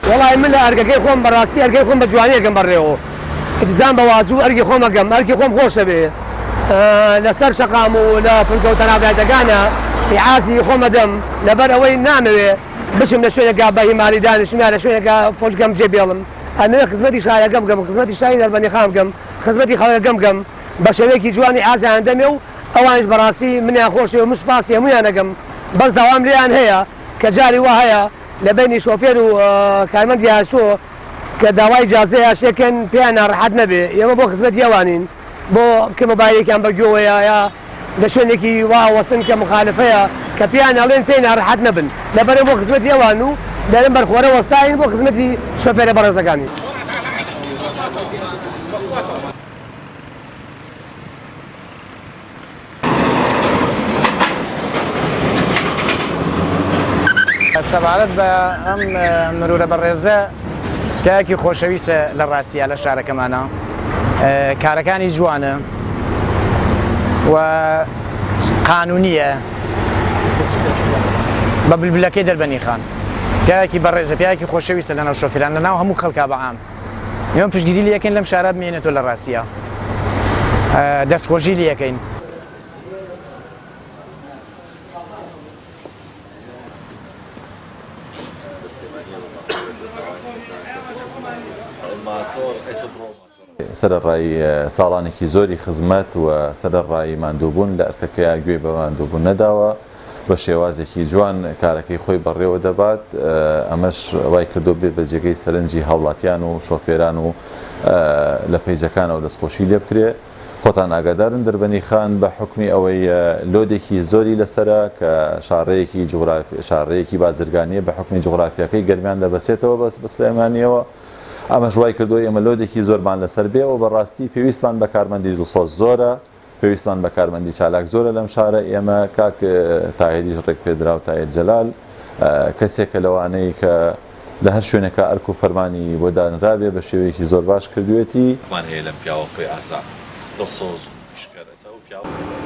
وڵای من لە ئەرگەکەی خۆم بەڕاستی ئەرگەی خۆم بە جوانیەکەم بەڕێەوە ئتیزان بە وازوو ئەرگی خۆم ئەگەم ئەرگی خۆم خۆشە بێ لەسەر شەقام و لە فرکەوتە ناودایەکانە عازی خۆمە دەم لەبەر ئەوەی نامەوێ بچم لە شوێنێکا بە هیماری دانیشتم یا لە شوێنێکا فۆلگەم جێ بێڵم ئەمێ خزمەتی شایەکەم بکەم خزمەتی شای دەربەندیخان بکەم خزمەتی خەڵکەکەم بکەم بە شێوەیەکی جوانی ئازیان دەمێ و ئەوانش بەڕاستی منیان خۆشی و مشپاسی هەمویان ئەگەم بەس داوام لێیان هەیە کە جاری وا هەیە لە بینی شۆفێر و کارمەندی هاشۆ کە داوای جازەیە شێکن پێیان ناڕەحەت نەبێ ئێمە بۆ خزمەتی ئەوانین بۆ کە مۆبایلێکیان بەگوێوەیە یا لە شوێنێکی وا وەسن کە مخالفەیە کە پێیان ئەڵێن پێی ناڕەحەت نەبن لەبەرێ بۆ خزمەتی ئەوان و لەرم بەرخۆرە وەستاین بۆ خزمەتی شۆفێرە بەڕێزەکانی. سەبارەت بە ئەم مرورە بەڕێزە کایەکی خۆشەویستە لە ڕاستیە لە شارەکەمانە کارەکانی جوانە و قانونیە بە بولبولەکەی دەربەندیخان پیاوێکی بەڕێزە پیاوێکی خۆشەویستە لەناو شۆفێران لەناو هەموو خەڵکا بەعام ئێمە پشتگیری لە یەکەین لەم شارە بمێنێتەوە لە ڕاستیە دەستخۆشی لە یەکەین. سەرەڕای ساڵانێکی زۆری خزمەت و سەرەڕای ماندووبوون لە ئەرکەکەیە گوێ بە ماندووبوون نەداوە بە شێوازێکی جوان کارەکەی خۆی بەڕێوە دەبات ئەمەش وای کردو بێت بە جێگەی سەرنجی هاوڵاتیان و شۆفێران و لە پەیجەکانەوە دەستخۆشی لێ بکرێ. خۆتان ئاگادارن دەربەندیخان بە حکمی ئەوەی لۆدێکی زۆری لەسرە کە شارڕەیەکی بازرگانیە بە حکمی جوغرافیەکەی گەرمیان دەبەسێتەوە بە سلێمانیەوە ئەمە ژوای کردووە ئێمە لۆدێکی زۆرمان لەسەر بێ و بەڕاستی پێویستمان بە کارمەندی دڵسۆز زۆرە پێویستمان بە کارمەندی چالاک زۆرە لەم شارە ئێمە کاک تاهیریش ڕێک پێدرا و تاهیر جەلال کەسێکە لەوانەیە کە لە هەر شوێنێکە ئەرک و فەرمانی بۆ دانرابێ بە شێوەیەکی زۆر باش کردوێتی مان هەیە لەم پیاوە پێی ئاسا دڵسۆز و شکەرە